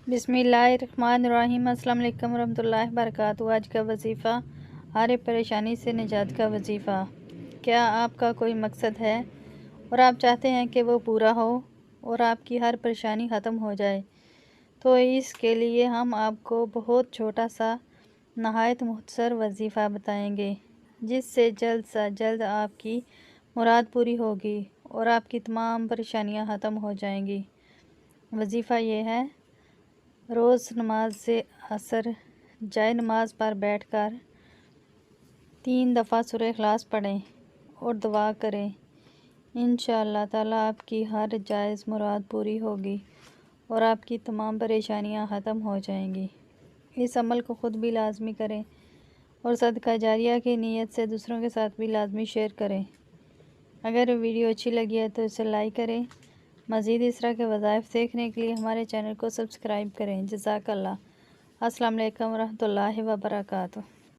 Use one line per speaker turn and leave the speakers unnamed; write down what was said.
بسم اللہ الرحمن الرحیم۔ السلام علیکم ورحمۃ اللہ وبرکاتہ۔ آج کا وظیفہ، ہر پریشانی سے نجات کا وظیفہ۔ کیا آپ کا کوئی مقصد ہے اور آپ چاہتے ہیں کہ وہ پورا ہو اور آپ کی ہر پریشانی ختم ہو جائے؟ تو اس کے لیے ہم آپ کو بہت چھوٹا سا نہایت مختصر وظیفہ بتائیں گے، جس سے جلد آپ کی مراد پوری ہوگی اور آپ کی تمام پریشانیاں ختم ہو جائیں گی۔ وظیفہ یہ ہے: روز نماز عصر جائے نماز پر بیٹھ کر 3 دفعہ سورہ اخلاص پڑھیں اور دعا کریں۔ انشاءاللہ تعالیٰ آپ کی ہر جائز مراد پوری ہوگی اور آپ کی تمام پریشانیاں ختم ہو جائیں گی۔ اس عمل کو خود بھی لازمی کریں اور صدقہ جاریہ کی نیت سے دوسروں کے ساتھ بھی لازمی شیئر کریں۔ اگر ویڈیو اچھی لگی ہے تو اسے لائک کریں۔ مزید اس طرح کے وظائف دیکھنے کے لیے ہمارے چینل کو سبسکرائب کریں۔ جزاک اللہ۔ السلام علیکم ورحمۃ اللہ وبرکاتہ۔